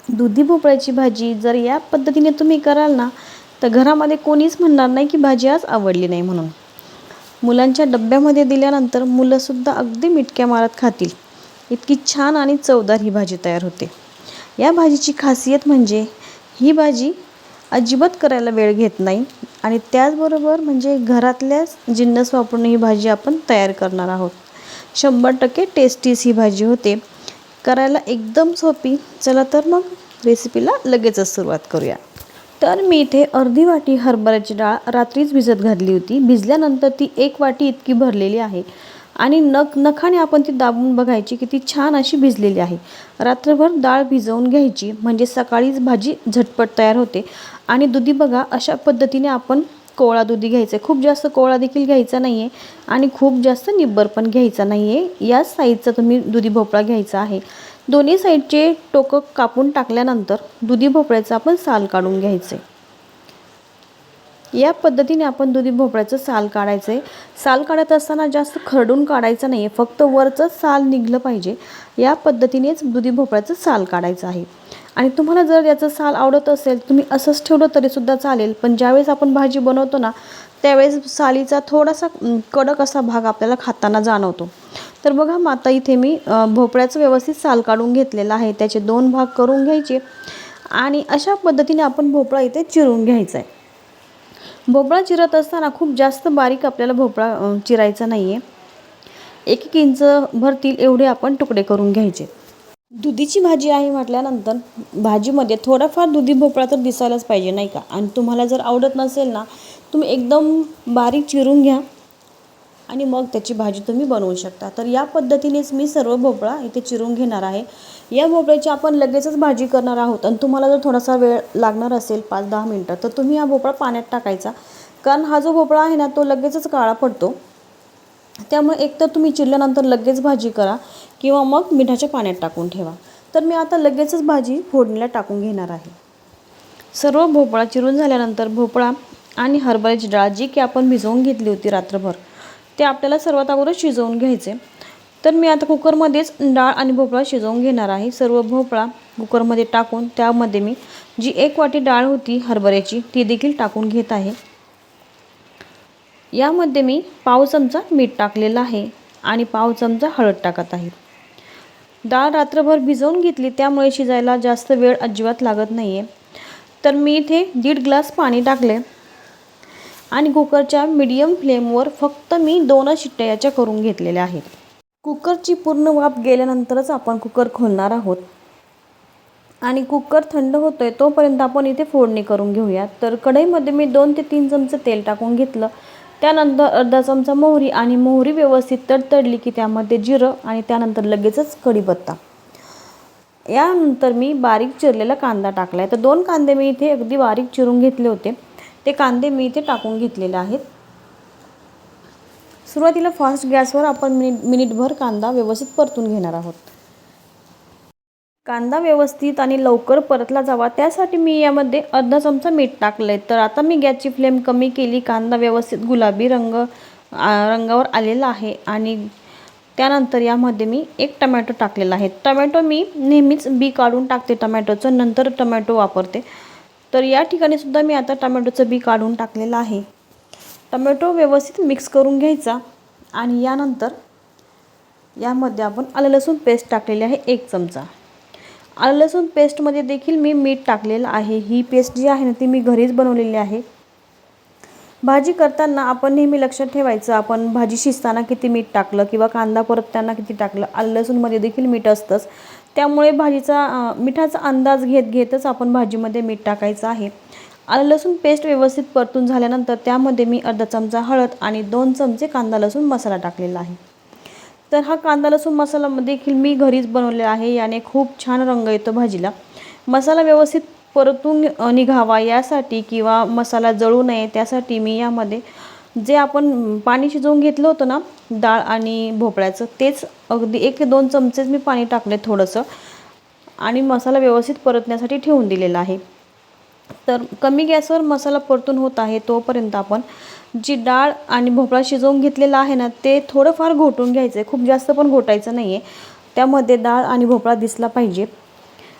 दुधी भोपळ्याची भाजी जर या पद्धतीने तुम्ही कराल ना, तर घरामध्ये कोणीच म्हणणार नाही की भाजी आज आवडली नाही म्हणून. मुलांच्या डब्यामध्ये दिल्यानंतर मुलंसुद्धा अगदी मिटक्या मारत खातील. इतकी छान आणि चवदार ही भाजी तयार होते. या भाजीची खासियत म्हणजे ही भाजी अजिबात करायला वेळ घेत नाही आणि त्याचबरोबर म्हणजे घरातल्याच जिन्नस वापरून ही भाजी आपण तयार करणार आहोत. 100% टेस्टीच ही भाजी होते. करायला एकदम सोपी. चला तर मग रेसिपीला लगेचच सुरुवात करूया. तर मी इथे अर्धी वाटी हरभऱ्याची डाळ रात्रीच भिजत घातली होती. भिजल्यानंतर ती 1 वाटी इतकी भरलेली आहे आणि नखाने आपण ती दाबून बघायची की ती छान अशी भिजलेली आहे. रात्रभर डाळ भिजवून घ्यायची म्हणजे सकाळीच भाजी झटपट तयार होते. आणि दुधी बघा अशा पद्धतीने आपण कोवळा दुधी घ्यायचा आहे. खूप जास्त कोवळा देखील घ्यायचा नाही आहे आणि खूप जास्त निब्बर पण घ्यायचा नाही आहे. याच साईजचा तुम्ही दुधी भोपळा घ्यायचा आहे. दोन्ही साईडचे टोकं कापून टाकल्यानंतर दुधी भोपळ्याचं आपण साल काढून घ्यायचं आहे. या पद्धतीने आपण दुधी भोपळ्याचं साल काढायचं आहे. साल काढत असताना जास्त खरडून काढायचं नाही आहे, फक्त वरचं साल निघलं पाहिजे. या पद्धतीनेच दुधी भोपळ्याचं साल काढायचं आहे. आणि तुम्हाला जर याचं साल आवडत असेल तुम्ही असंच ठेवलं तरीसुद्धा चालेल, पण ज्यावेळेस आपण भाजी बनवतो ना त्यावेळेस सालीचा थोडासा कडक असा भाग आपल्याला खाताना जाणवतो. तर बघा मग आता इथे मी भोपळ्याचं व्यवस्थित साल काढून घेतलेलं आहे. त्याचे 2 भाग करून घ्यायचे आणि अशा पद्धतीने आपण भोपळा इथे चिरून घ्यायचा आहे. भोपळा चिरत असताना खूप जास्त बारीक आपल्याला भोपळा चिरायचा नाही आहे. 1-1 इंच भरतील एवढे आपण तुकडे करून घ्यायचे. दुधीची भाजी आहे म्हटल्यानंतर भाजीमध्ये थोडाफार दुधी भोपळा तर दिसायलाच पाहिजे नाही का. आणि तुम्हाला जर आवडत नसेल ना तुम्ही एकदम बारीक चिरून घ्या आणि मग त्याची भाजी तुम्ही बनवू शकता. तर या पद्धतीनेच मी सर्व भोपळा इथे चिरून घेणार आहे. या भोपळ्याची आपण लगेचच भाजी करणार आहोत आणि तुम्हाला जर थोडासा वेळ लागणार असेल 5-10 मिनटं तर तुम्ही हा भोपळा पाण्यात टाकायचा, कारण हा जो भोपळा आहे ना तो लगेचच काळा पडतो. त्यामुळे एकतर तुम्ही चिरल्यानंतर लगेच भाजी करा किंवा मग मिठाच्या पाण्यात टाकून ठेवा. तर मी आता लगेचच भाजी फोडणीला टाकून घेणार आहे. सर्व भोपळा चिरून झाल्यानंतर भोपळा आणि हरभऱ्याची डाळ जी की आपण भिजवून घेतली होती रात्रभर ते आपल्याला सर्वात अगोदर शिजवून घ्यायचे. तर मी आता कुकरमध्येच डाळ आणि भोपळा शिजवून घेणार आहे. सर्व भोपळा कुकरमध्ये टाकून त्यामध्ये मी जी 1 वाटी डाळ होती हरभऱ्याची ती देखील टाकून घेत आहे. यामध्ये मी पाव चमचा मीठ टाकलेलं आहे आणि पाव चमचा हळद टाकत आहे. डाळ रात्रभर भिजवून घेतली त्यामुळे शिजायला जास्त वेळ अजिबात लागत नाही आहे. तर मी इथे 1.5 ग्लास पाणी टाकले आणि कुकरच्या मीडियम फ्लेमवर फक्त मी 2 शिट्ट्या याच्या करून घेतलेल्या आहेत. कुकरची पूर्ण वाफ गेल्यानंतरच आपण कुकर खोलणार आहोत आणि कुकर थंड होतोय तोपर्यंत आपण इथे फोडणी करून घेऊया. तर कढईमध्ये मी 2 ते 3 चमचे तेल टाकून घेतलं. त्यानंतर अर्धा चमचा मोहरी आणि मोहरी व्यवस्थित तडतडली की त्यामध्ये जिरं आणि त्यानंतर लगेचच कढीपत्ता. यानंतर मी बारीक चिरलेला कांदा टाकला आहे. तर 2 कांदे मी इथे अगदी बारीक चिरून घेतले होते. ते कांदे मी इथे टाकून घेतलेले आहेत. सुरुवातीला फास्ट गॅसवर आपण मिनिटभर कांदा व्यवस्थित परतून घेणार आहोत. कांदा व्यवस्थित आणि लवकर परतला जावा त्यासाठी मी यामध्ये अर्धा चमचा मीठ टाकलं आहे. तर आता मी गॅसची फ्लेम कमी केली. कांदा व्यवस्थित गुलाबी रंगावर आलेला आहे आणि त्यानंतर यामध्ये मी 1 टमॅटो टाकलेला आहे. टमॅटो मी नेहमीच बी काढून टाकते टमॅटोचं, नंतर टमॅटो वापरते. तर या ठिकाणी सुद्धा मी आता टमॅटोचं बी काढून टाकलेलं आहे. टमॅटो व्यवस्थित मिक्स करून घ्यायचा आणि यानंतर यामध्ये आपण आलं लसूण पेस्ट टाकलेली आहे 1 चमचा. आलं लसूण पेस्टमध्ये देखील मी मीठ टाकलेलं आहे. ही पेस्ट जी आहे ना ती मी घरीच बनवलेली आहे. भाजी करताना आपण नेहमी लक्षात ठेवायचं आपण भाजी शिजताना किती मीठ टाकलं किंवा कांदा परतताना किती टाकलं. आलं लसूणमध्ये देखील मीठ असतंच, त्यामुळे भाजीचा मिठाचा अंदाज घेतच आपण भाजीमध्ये मीठ टाकायचं आहे. आलं लसूण पेस्ट व्यवस्थित परतून झाल्यानंतर त्यामध्ये मी अर्धा चमचा हळद आणि 2 चमचे कांदा लसूण मसाला टाकलेला आहे. तर हा कांदा लसूण मसाला देखील मी घरीच बनवलेला आहे. याने खूप छान रंग येतो भाजीला. मसाला व्यवस्थित परतून निघावा यासाठी किंवा मसाला जळू नये त्यासाठी मी यामध्ये जे आपण पाणी शिजवून घेतलं होतं ना डाळ आणि भोपळ्याचं तेच अगदी 1 ते 2 चमचेच मी पाणी टाकले थोडंसं आणि मसाला व्यवस्थित परतण्यासाठी ठेवून दिलेला आहे. तर कमी गॅसवर मसाला परतून होत आहे तोपर्यंत आपण जी डाळ आणि भोपळा शिजवून घेतलेला आहे ना ते थोडंफार घोटून घ्यायचं आहे. खूप जास्त पण घोटायचं नाही आहे. त्यामध्ये डाळ आणि भोपळा दिसला पाहिजे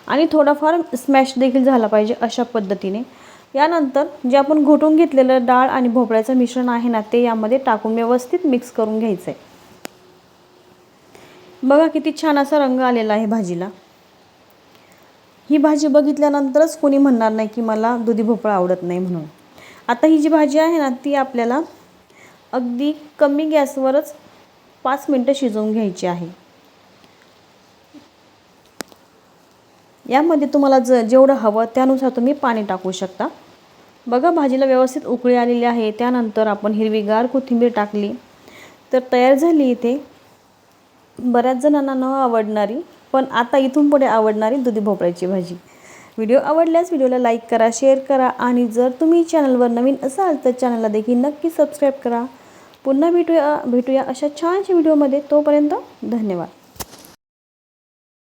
आणि थोडाफार स्मॅश देखील झाला पाहिजे अशा पद्धतीने. यानंतर जे आपण घोटून घेतलेलं डाळ आणि भोपळ्याचं मिश्रण आहे ना, ते यामध्ये टाकून व्यवस्थित मिक्स करून घ्यायचं आहे. बघा किती छान असा रंग आलेला आहे भाजीला. ही भाजी बघितल्यानंतरच कोणी म्हणणार नाही की मला दुधी भोपळा आवडत नाही म्हणून. आता ही जी भाजी आहे ना, ती आपल्याला अगदी कमी गॅसवरच 5 मिनिटं शिजवून घ्यायची आहे. यामध्ये तुम्हाला जेवढं हवं त्यानुसार तुम्ही पाणी टाकू शकता. बघा भाजीला व्यवस्थित उकळी आलेली आहे. त्यानंतर आपण हिरवीगार कोथिंबीर टाकली तर तयार झाली इथे बऱ्याच जणांना न आवडणारी, पण आता इथून पुढे आवडणारी दुधी भोपळ्याची भाजी. व्हिडिओ आवडल्यास व्हिडिओला लाईक करा, शेअर करा आणि जर तुम्ही चॅनलवर नवीन असाल तर चॅनलला देखील नक्की सबस्क्राईब करा. पुन्हा भेटूया अशा छानशा व्हिडिओमध्ये. तोपर्यंत धन्यवाद.